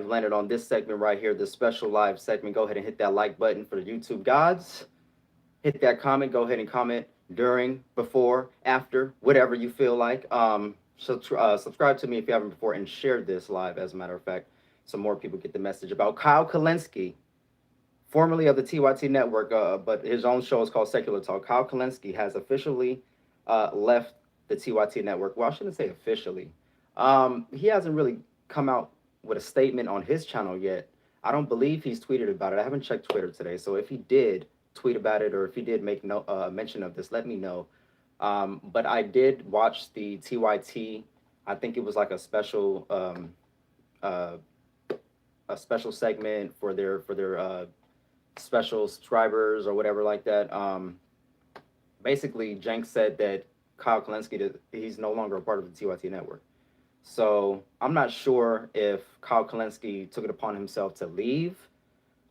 landed on this segment right here, this special live segment. Go ahead and hit that like button for the YouTube gods. Hit that comment. Go ahead and comment during, before, after, whatever you feel like. Subscribe to me if you haven't before, and share this live, as a matter of fact, so more people get the message about Kyle Kulinski, formerly of the TYT Network, but his own show is called Secular Talk. Kyle Kulinski has officially left the TYT Network. Well, I shouldn't say officially. He hasn't really come out with a statement on his channel yet. I don't believe he's tweeted about it. I haven't checked Twitter today, so if he did tweet about it, or if he did make mention of this, let me know. But I did watch the TYT. I think it was like a special segment for their special subscribers or whatever like that. Basically, Jenk said that Kyle Kulinski, he's no longer a part of the TYT Network. So I'm not sure if Kyle Kulinski took it upon himself to leave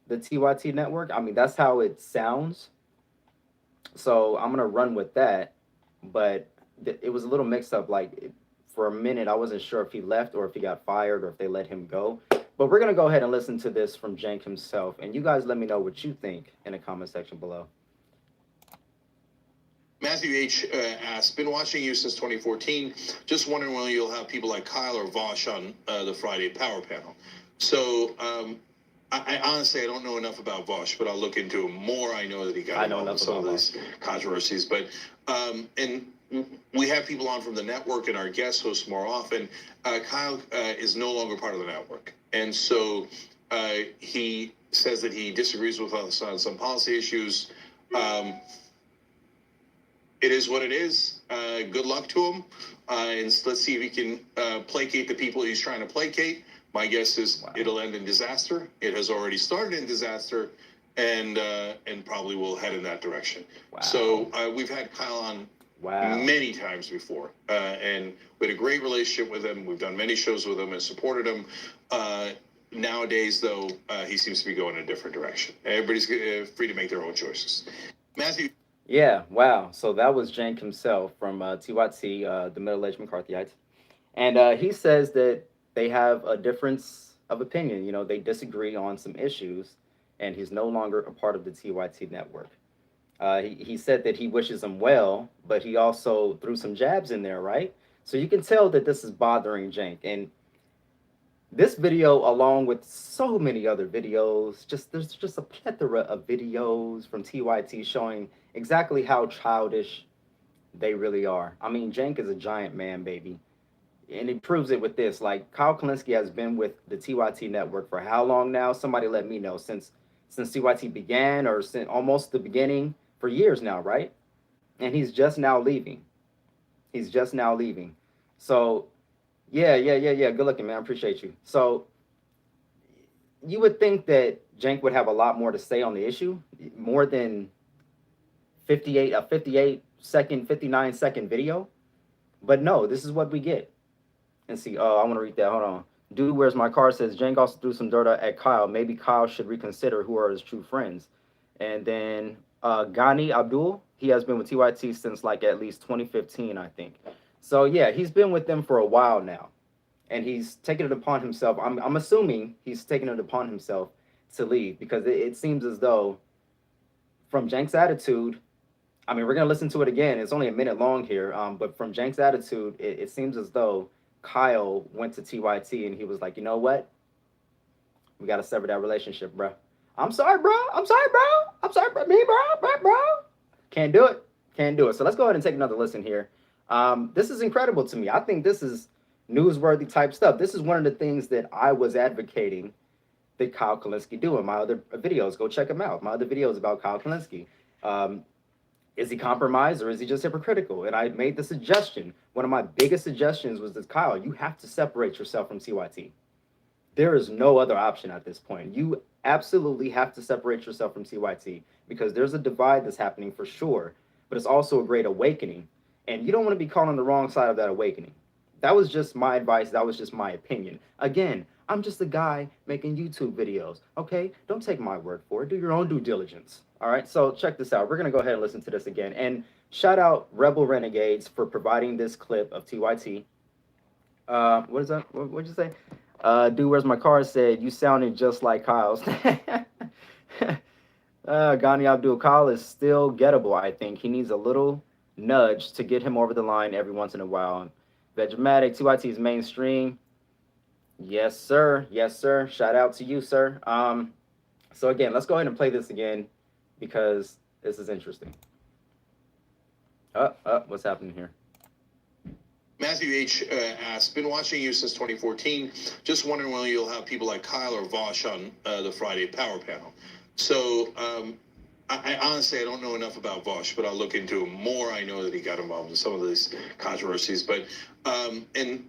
the TYT Network. I mean, that's how it sounds. So I'm gonna run with that. But it was a little mixed up. Like, for a minute, I wasn't sure if he left or if he got fired or if they let him go. But we're gonna go ahead and listen to this from Jenk himself, and you guys let me know what you think in the comment section below. Matthew H. asks, been watching you since 2014. Just wondering when you'll have people like Kyle or Vosh on the Friday Power Panel. So I honestly, I don't know enough about Vosh, but I'll look into him more. I know that he got involved in some of these controversies. But and we have people on from the network and our guest hosts more often. Kyle is no longer part of the network. And so he says that he disagrees with us on some policy issues. It is what it is. Good luck to him. And let's see if he can placate the people he's trying to placate. My guess is it'll end in disaster. It has already started in disaster, and probably will head in that direction. So we've had Kyle on many times before, and we had a great relationship with him. We've done many shows with him and supported him. Nowadays, though, he seems to be going in a different direction. Everybody's free to make their own choices. Matthew. Yeah, wow. So that was Jenk himself from TYT, the Middle-Aged McCarthyites. And he says that they have a difference of opinion. You know, they disagree on some issues, and he's no longer a part of the TYT network. He said that he wishes him well, but he also threw some jabs in there, right? So you can tell that this is bothering Jenk. And this video, along with so many other videos, there's just a plethora of videos from TYT showing exactly how childish they really are. I mean, Jenk is a giant man, baby. And he proves it with this. Like, Kyle Kulinski has been with the TYT network for how long now? Somebody let me know. Since TYT began, or since almost the beginning, for years now, right? And he's just now leaving. He's just now leaving. So, yeah. Good looking, man. I appreciate you. So, you would think that Jenk would have a lot more to say on the issue, more than 58-second, 59-second video. But no, this is what we get. And see, I want to read that. Hold on. Dude, where's my car? Says Jenk also threw some dirt at Kyle. Maybe Kyle should reconsider who are his true friends. And then Ghani Abdul, he has been with TYT since like at least 2015, I think. So yeah, he's been with them for a while now, and he's taken it upon himself. I'm assuming he's taken it upon himself to leave, because it seems as though, from Jenk's attitude, I mean, we're gonna listen to it again. It's only a minute long here, but from Jenk's attitude, it seems as though Kyle went to TYT and he was like, you know what? We gotta sever that relationship, bro. I'm sorry, bro. I'm sorry, me, bro. Can't do it. So let's go ahead and take another listen here. This is incredible to me. I think this is newsworthy type stuff. This is one of the things that I was advocating that Kyle Kulinski do in my other videos. Go check them out. My other videos about Kyle Kulinski. Is he compromised, or is he just hypocritical? And I made the suggestion. One of my biggest suggestions was that, Kyle, you have to separate yourself from TYT. There is no other option at this point. You absolutely have to separate yourself from TYT, because there's a divide that's happening for sure, but it's also a great awakening. And you don't want to be caught on the wrong side of that awakening. That was just my advice. That was just my opinion. Again, I'm just a guy making YouTube videos, okay? Don't take my word for it. Do your own due diligence, all right? So check this out. We're going to go ahead and listen to this again. And shout out Rebel Renegades for providing this clip of TYT. What is that? What'd you say? Dude, where's my car? Said you sounded just like Kyle's. Ghani Abdul Kyle is still gettable. I think he needs a little nudge to get him over the line every once in a while. Vegematic, TYT's mainstream. Yes, sir. Yes, sir. Shout out to you, sir. So again, let's go ahead and play this again because this is interesting. What's happening here? Matthew H. Asks, been watching you since 2014. Just wondering when you'll have people like Kyle or Vosh on the Friday Power Panel. So I honestly, I don't know enough about Vosh, but I'll look into him more. I know that he got involved in some of these controversies, but and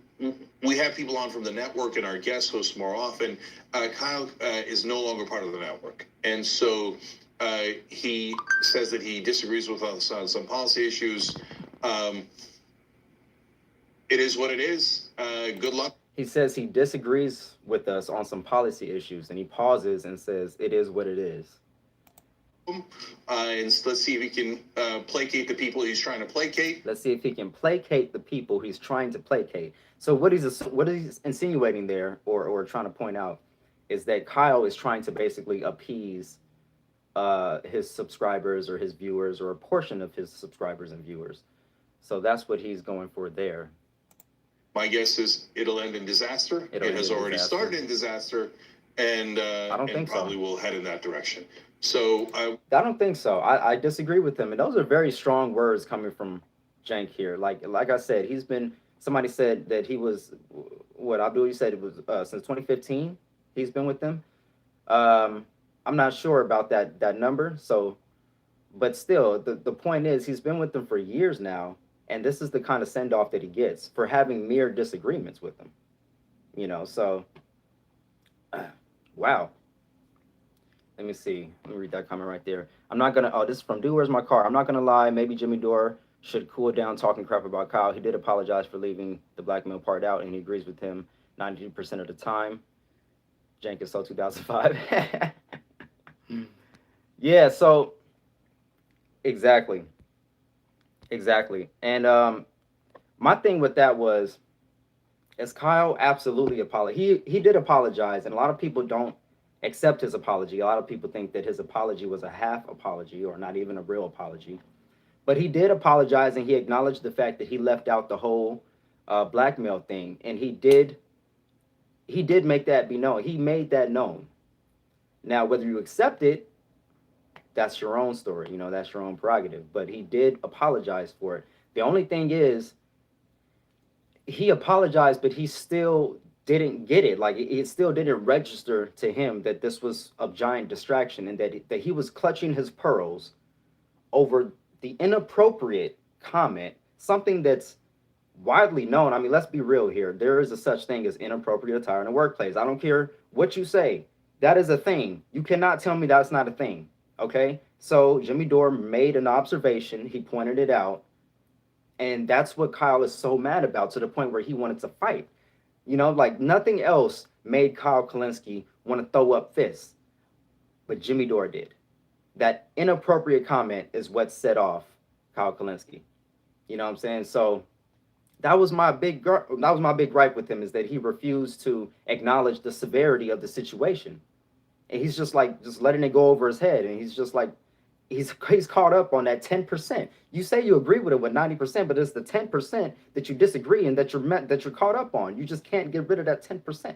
we have people on from the network and our guest hosts more often. Kyle is no longer part of the network, and so he says that he disagrees with us on some policy issues. It is what it is. Good luck. He says he disagrees with us on some policy issues, and he pauses and says, "It is what it is." And let's see if he can placate the people he's trying to placate. Let's see if he can placate the people he's trying to placate. So what he's insinuating there, or trying to point out, is that Kyle is trying to basically appease his subscribers or his viewers or a portion of his subscribers and viewers. So that's what he's going for there. My guess is it'll end in disaster. It has already started in disaster, and I don't think probably will head in that direction. So I don't think so. I disagree with him, and those are very strong words coming from Jank here. Like I said, he's been. Somebody said that he was what Abdul. You said it was since 2015. He's been with them. I'm not sure about that number. So, but still, the point is he's been with them for years now. And this is the kind of send-off that he gets for having mere disagreements with him. You know, so, wow. Let me see. Let me read that comment right there. I'm not going to, this is from Dude, Where's My Car? I'm not going to lie. Maybe Jimmy Dore should cool down talking crap about Kyle. He did apologize for leaving the blackmail part out, and he agrees with him 92% of the time. Jank is so 2005. Yeah, so, exactly. Exactly. And my thing with that was, is Kyle absolutely apologized. He did apologize, and a lot of people don't accept his apology. A lot of people think that his apology was a half apology or not even a real apology. But he did apologize, and he acknowledged the fact that he left out the whole blackmail thing. And he did make that be known. He made that known. Now, whether you accept it, that's your own story, you know, that's your own prerogative. But he did apologize for it. The only thing is, he apologized, but he still didn't get it. Like, it still didn't register to him that this was a giant distraction, and that he was clutching his pearls over the inappropriate comment, something that's widely known. I mean, let's be real here. There is a such thing as inappropriate attire in the workplace. I don't care what you say. That is a thing. You cannot tell me that's not a thing. Okay, so Jimmy Dore made an observation. He pointed it out. And that's what Kyle is so mad about, to the point where he wanted to fight. You know, like nothing else made Kyle Kulinski want to throw up fists. But Jimmy Dore did. That inappropriate comment is what set off Kyle Kulinski. You know what I'm saying? So that was my big gripe with him, is that he refused to acknowledge the severity of the situation. And he's just letting it go over his head. And he's just like, he's caught up on that 10%. You say you agree with it with 90%, but it's the 10% that you disagree and that you're caught up on. You just can't get rid of that 10%.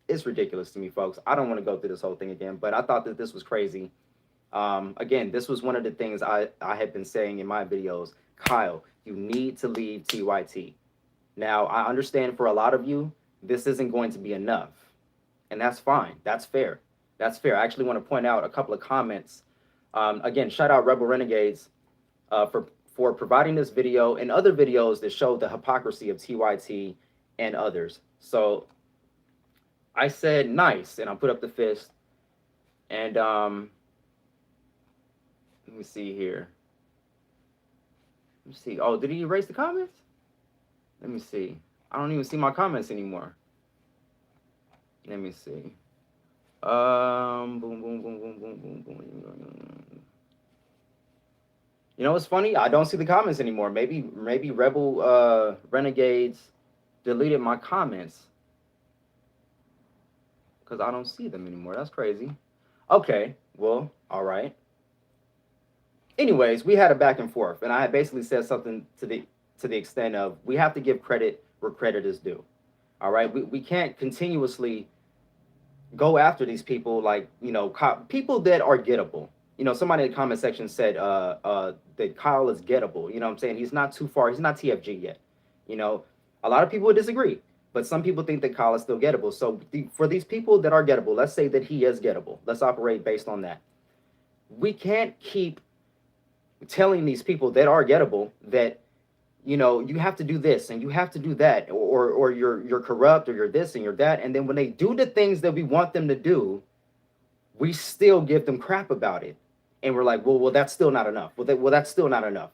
It's ridiculous to me, folks. I don't want to go through this whole thing again, but I thought that this was crazy. Again, this was one of the things I had been saying in my videos. Kyle, you need to leave TYT. Now, I understand for a lot of you, this isn't going to be enough. And that's fine. That's fair. That's fair. I actually want to point out a couple of comments. Again, shout out Rebel Renegades for providing this video and other videos that show the hypocrisy of TYT and others. So I said nice, and I put up the fist. And let me see here. Let me see. Oh, did he erase the comments? Let me see. I don't even see my comments anymore. Let me see. Boom, boom, boom, boom, boom, boom, boom. You know what's funny? I don't see the comments anymore. Maybe Rebel Renegades deleted my comments. because I don't see them anymore. That's crazy. Okay, well, all right. Anyways, we had a back and forth, and I had basically said something to the extent of we have to give credit where credit is due. All right, we can't continuously go after these people like people that are gettable. Somebody in the comment section said that Kyle is gettable. You know what I'm saying? He's not too far. He's not TFG yet. You know, a lot of people would disagree, but some people think that Kyle is still gettable. So for these people that are gettable, let's say that he is gettable. Let's operate based on that. We can't keep telling these people that are gettable that you have to do this and you have to do that, or you're corrupt, or you're this and you're that, and then when they do the things that we want them to do, we still give them crap about it, and we're like, well, that's still not enough. That's still not enough.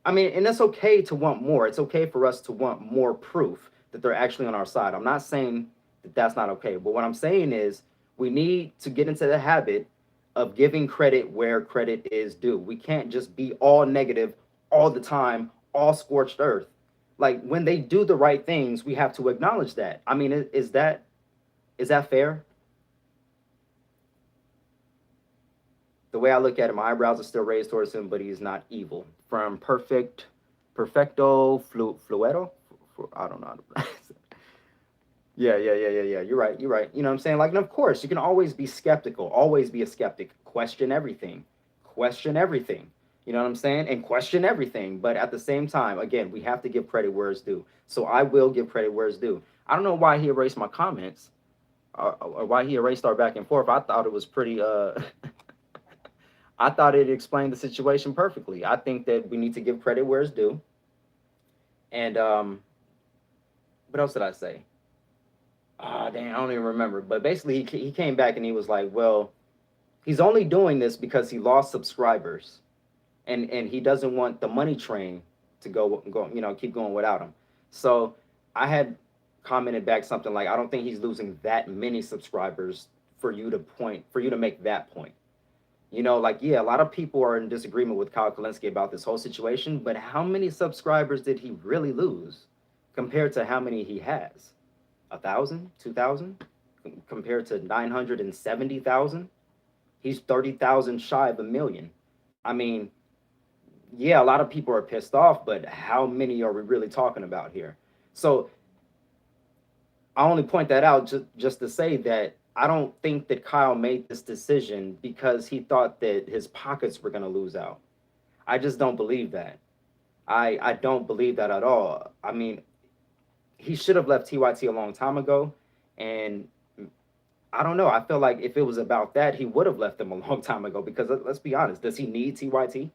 I mean, and it's okay to want more. It's okay for us to want more proof that they're actually on our side. I'm not saying that that's not okay, but what I'm saying is we need to get into the habit of giving credit where credit is due. We can't just be all negative all the time, all scorched earth. Like when they do the right things, we have to acknowledge that. I mean, is that fair? The way I look at it, my eyebrows are still raised towards him, but he's not evil. From Perfecto Fluero? I don't know how to pronounce it. Yeah. You're right. You know what I'm saying? Like, and of course, you can always be skeptical. Always be a skeptic. Question everything. Question everything. You know what I'm saying? And question everything. But at the same time, again, we have to give credit where it's due. So I will give credit where it's due. I don't know why he erased my comments, or why he erased our back and forth. I thought it was pretty I thought it explained the situation perfectly. I think that we need to give credit where it's due. And what else did I say? Dang, I don't even remember. But basically, he came back and he was like, well, he's only doing this because he lost subscribers, and he doesn't want the money train to go, keep going without him. So I had commented back something like, I don't think he's losing that many subscribers for you to make that point. Like, yeah, a lot of people are in disagreement with Kyle Kulinski about this whole situation, but how many subscribers did he really lose compared to how many he has? 1,000, 2,000, compared to 970,000. He's 30,000 shy of a million. I mean, yeah, a lot of people are pissed off, but how many are we really talking about here? So I only point that out just to say that I don't think that Kyle made this decision because he thought that his pockets were going to lose out. I just don't believe that. I don't believe that at all. I mean, he should have left TYT a long time ago. And I don't know. I feel like if it was about that, he would have left them a long time ago, because let's be honest. Does he need TYT?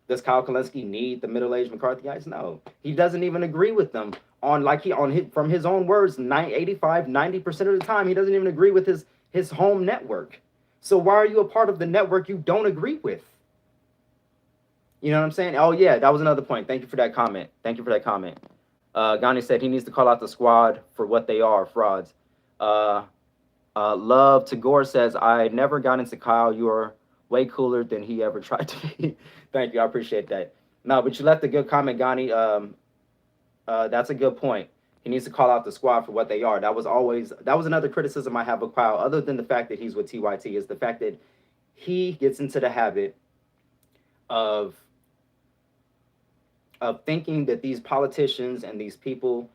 Does Kyle Kulinski need the middle-aged McCarthyites? No. He doesn't even agree with them from his own words, 90% of the time, he doesn't even agree with his home network. So why are you a part of the network you don't agree with? You know what I'm saying? Oh yeah, that was another point. Thank you for that comment. Gani said he needs to call out the squad for what they are, frauds. Love Tagore says, I never got into Kyle. You are way cooler than he ever tried to be. Thank you. I appreciate that. No, but you left a good comment, Gani. That's a good point. He needs to call out the squad for what they are. That was another criticism I have of Kyle, other than the fact that he's with TYT, is the fact that he gets into the habit of thinking that these politicians and these people,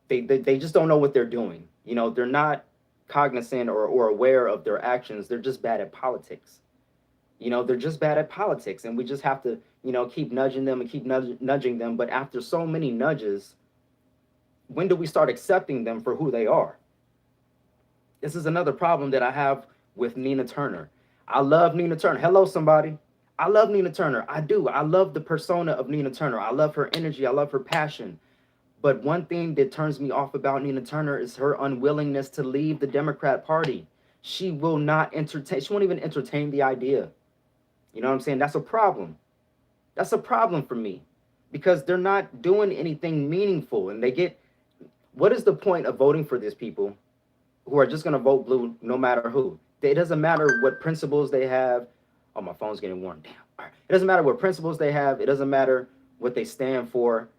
they just don't know what they're doing. They're not cognizant or aware of their actions. They're just bad at politics. They're just bad at politics, and we just have to, keep nudging them and keep nudging them. But after so many nudges, when do we start accepting them for who they are? This is another problem that I have with Nina Turner. I love Nina Turner. Hello, somebody. I love Nina Turner. I do. I love the persona of Nina Turner. I love her energy. I love her passion. But one thing that turns me off about Nina Turner is her unwillingness to leave the Democrat Party. She will not entertain. She won't even entertain the idea. You know what I'm saying? That's a problem. That's a problem for me, because they're not doing anything meaningful, and what is the point of voting for these people who are just going to vote blue no matter who? It doesn't matter what principles they have. Oh, my phone's getting warm. Damn. All right. It doesn't matter what principles they have. It doesn't matter what they stand for.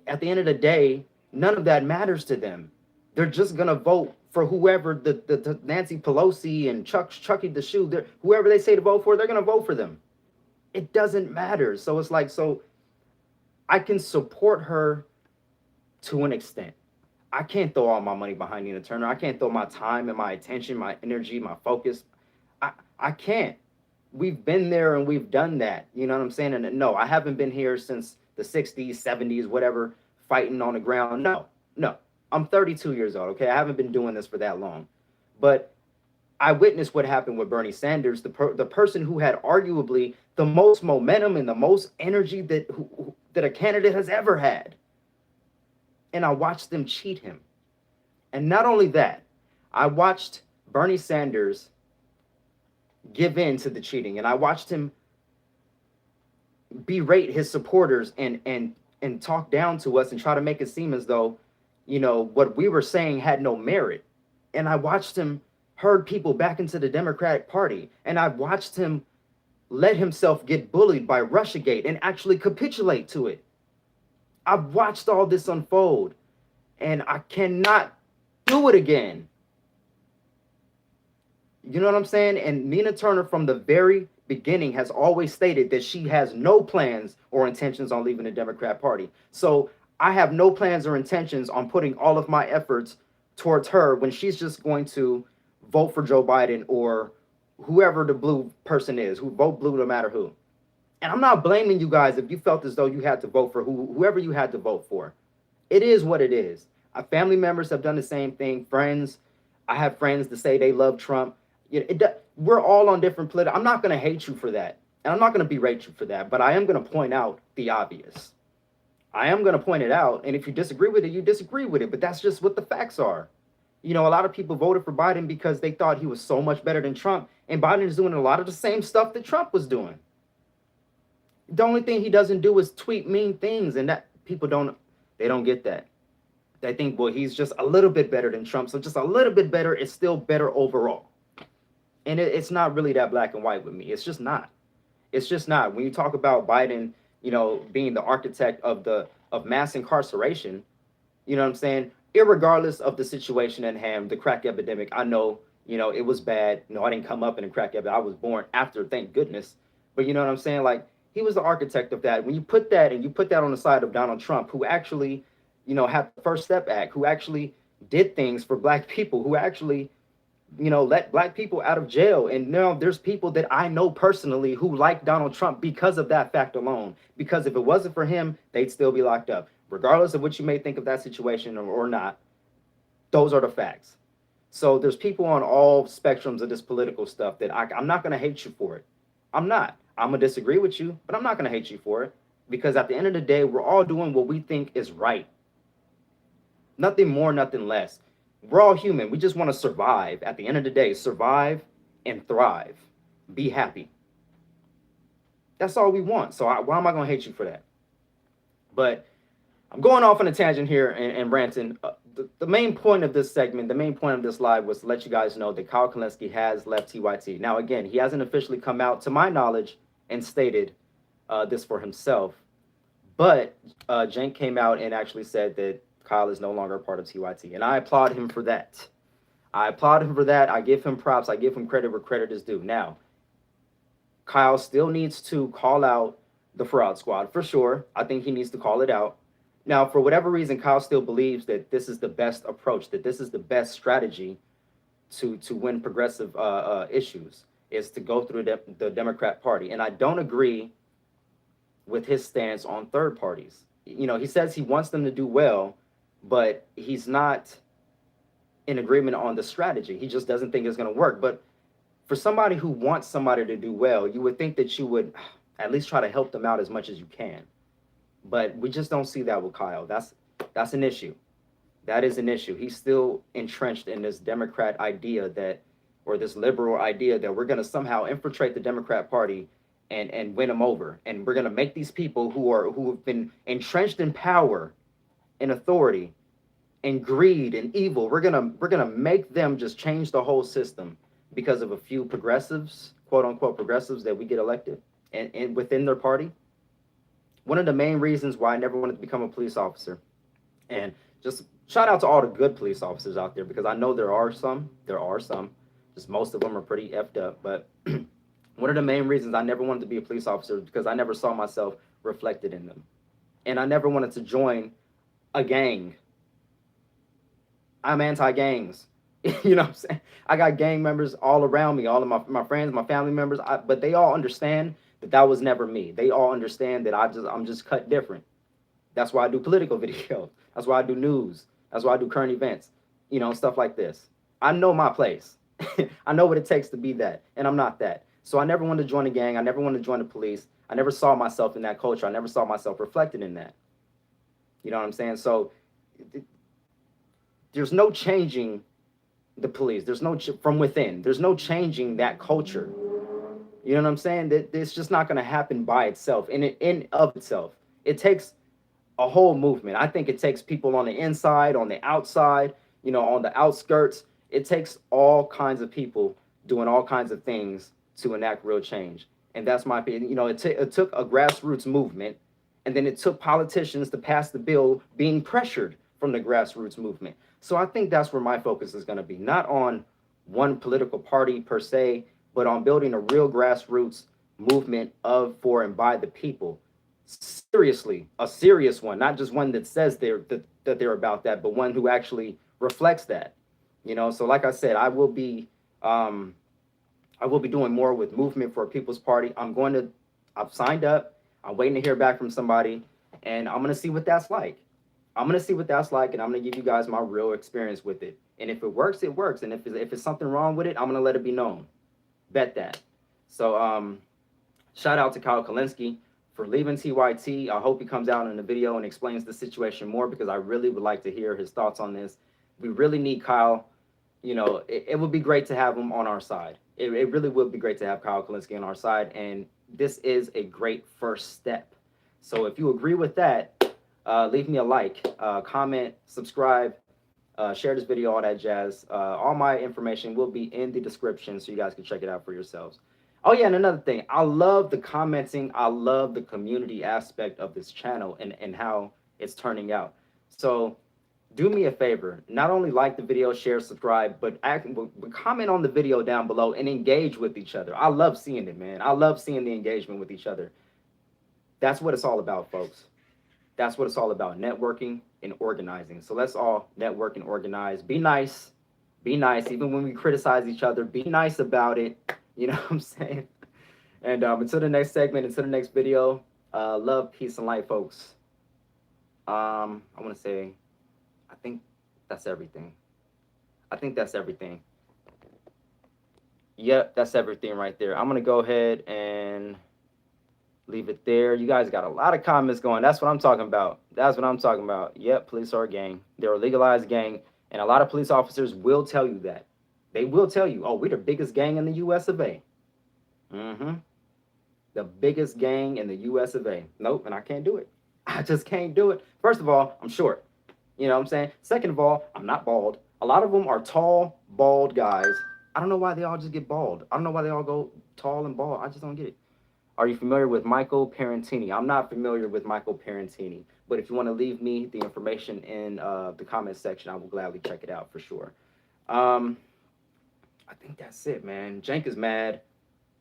At the end of the day, none of that matters to them. They're just going to vote for whoever the Nancy Pelosi and Chucky the Shoe, whoever they say to vote for, they're gonna vote for them. It doesn't matter. So it's like, so I can support her to an extent. I can't throw all my money behind Nina Turner. I can't throw my time and my attention, my energy, my focus. I can't. We've been there and we've done that. You know what I'm saying? And no, I haven't been here since the 60s, 70s, whatever, fighting on the ground. No, no. I'm 32 years old, okay? I haven't been doing this for that long. But I witnessed what happened with Bernie Sanders, the person who had arguably the most momentum and the most energy that a candidate has ever had. And I watched them cheat him. And not only that, I watched Bernie Sanders give in to the cheating, and I watched him berate his supporters and talk down to us and try to make it seem as though, you know, what we were saying had no merit. And I watched him herd people back into the Democratic Party, and I watched him let himself get bullied by Russiagate and actually capitulate to it. I've watched all this unfold, and I cannot do it again. You know what I'm saying? And Nina Turner, from the very beginning, has always stated that she has no plans or intentions on leaving the Democrat Party. So I have no plans or intentions on putting all of my efforts towards her when she's just going to vote for Joe Biden or whoever the blue person is, who vote blue no matter who. And I'm not blaming you guys if you felt as though you had to vote for whoever you had to vote for. It is what it is. Family members have done the same thing. Friends, I have friends that say they love Trump. We're all on different political. I'm not going to hate you for that. And I'm not going to berate you for that. But I am going to point out the obvious. I am going to point it out. And if you disagree with it, you disagree with it. But that's just what the facts are. You know, a lot of people voted for Biden because they thought he was so much better than Trump. And Biden is doing a lot of the same stuff that Trump was doing. The only thing he doesn't do is tweet mean things, and that people don't get that. They think, well, he's just a little bit better than Trump, so just a little bit better is still better overall. And it's not really that black and white with me. It's just not. It's just not. When you talk about Biden, you know, being the architect of mass incarceration, you know what I'm saying? Irregardless of the situation at hand, the crack epidemic, I know, you know, it was bad. No, I didn't come up in a crack epidemic. I was born after, thank goodness. But you know what I'm saying? Like, he was the architect of that. When you put that and you put that on the side of Donald Trump, who actually, you know, had the First Step Act, who actually did things for black people, who actually, you know, let black people out of jail. And now there's people that I know personally who like Donald Trump because of that fact alone. Because if it wasn't for him, they'd still be locked up. Regardless of what you may think of that situation or not, those are the facts. So there's people on all spectrums of this political stuff that I'm not going to hate you for it. I'm not. I'm going to disagree with you, but I'm not going to hate you for it. Because at the end of the day, we're all doing what we think is right. Nothing more, nothing less. We're all human. We just want to survive. At the end of the day, survive and thrive. Be happy. That's all we want. So why am I going to hate you for that? But I'm going off on a tangent here and ranting. The main point of this segment, the main point of this live was to let you guys know that Kyle Kulinski has left TYT. Now, again, he hasn't officially come out, to my knowledge, and stated this for himself. But Cenk came out and actually said that Kyle is no longer a part of TYT. And I applaud him for that. I applaud him for that. I give him props. I give him credit where credit is due. Now, Kyle still needs to call out the fraud squad for sure. I think he needs to call it out. Now, for whatever reason, Kyle still believes that this is the best approach, that this is the best strategy to win progressive issues, is to go through the Democrat Party. And I don't agree with his stance on third parties. You know, he says he wants them to do well, but he's not in agreement on the strategy. He just doesn't think it's going to work. But for somebody who wants somebody to do well, you would think that you would at least try to help them out as much as you can. But we just don't see that with Kyle. That's an issue. That is an issue. He's still entrenched in this Democrat idea that, or this liberal idea that we're going to somehow infiltrate the Democrat Party and win them over. And we're going to make these people who have been entrenched in power and authority and greed and evil, we're going to make them just change the whole system because of a few progressives, quote unquote progressives, that we get elected and within their party. One of the main reasons why I never wanted to become a police officer, and just shout out to all the good police officers out there, because I know there are some. There are some. Just most of them are pretty effed up. But one of the main reasons I never wanted to be a police officer is because I never saw myself reflected in them, and I never wanted to join a gang. I'm anti-gangs. You know what I'm saying? I got gang members all around me, all of my friends, my family members, but they all understand that that was never me. They all understand that I'm just cut different. That's why I do political videos. That's why I do news. That's why I do current events, you know, stuff like this. I know my place. I know what it takes to be that, and I'm not that. So I never wanted to join a gang. I never wanted to join the police. I never saw myself in that culture. I never saw myself reflected in that. You know what I'm saying? So there's no changing the police. There's no from within. There's no changing that culture. You know what I'm saying? That it's just not going to happen by itself. In of itself, it takes a whole movement. I think it takes people on the inside, on the outside, you know, on the outskirts. It takes all kinds of people doing all kinds of things to enact real change. And that's my opinion. You know, it took a grassroots movement, and then it took politicians to pass the bill being pressured from the grassroots movement. So I think that's where my focus is going to be, not on one political party per se, but on building a real grassroots movement of, for, and by the people. Seriously, a serious one, not just one that says that they're about that, but one who actually reflects that. You know, so like I said, I will be doing more with Movement for a People's Party. I've signed up. I'm waiting to hear back from somebody, and I'm gonna see what that's like. I'm gonna see what that's like, and I'm gonna give you guys my real experience with it. And if it works, it works. And if it's something wrong with it, I'm gonna let it be known. Bet that. So shout out to Kyle Kulinski for leaving TYT. I hope he comes out in the video and explains the situation more, because I really would like to hear his thoughts on this. We really need Kyle. You know, it would be great to have him on our side. It really would be great to have Kyle Kulinski on our side, and this is a great first step. So if you agree with that, leave me a like, comment, subscribe, share this video, all that jazz. All my information will be in the description, so you guys can check it out for yourselves. Oh yeah, and another thing, I love the commenting. I love the community aspect of this channel and how it's turning out. So do me a favor, not only like the video, share, subscribe, but comment on the video down below and engage with each other. I love seeing it, man. I love seeing the engagement with each other. That's what it's all about, folks. That's what it's all about, networking and organizing. So let's all network and organize. Be nice. Be nice. Even when we criticize each other, be nice about it. You know what I'm saying? And until the next segment, until the next video, love, peace, and light, folks. I want to say, I think that's everything. I think that's everything. Yep, that's everything right there. I'm going to go ahead and leave it there. You guys got a lot of comments going. That's what I'm talking about. That's what I'm talking about. Yep, police are a gang. They're a legalized gang. And a lot of police officers will tell you that. They will tell you, oh, we're the biggest gang in the U.S. of A. Mm-hmm. The biggest gang in the U.S. of A. Nope, and I can't do it. I just can't do it. First of all, I'm short. You know what I'm saying? Second of all, I'm not bald. A lot of them are tall, bald guys. I don't know why they all just get bald. I don't know why they all go tall and bald. I just don't get it. Are you familiar with Michael Parentini? I'm not familiar with Michael Parentini. But if you want to leave me the information in the comment section, I will gladly check it out for sure. I think that's it, man. Jank is mad.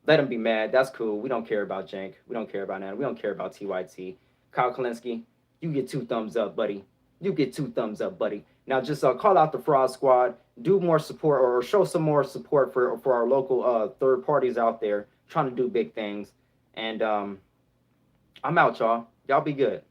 Let him be mad. That's cool. We don't care about Jank. We don't care about Nana. We don't care about TYT. Kyle Kulinski, you get 2 thumbs up, buddy. You get 2 thumbs up, buddy. Now just call out the Fraud Squad. Do more support, or show some more support for our local third parties out there trying to do big things. And I'm out, y'all. Y'all be good.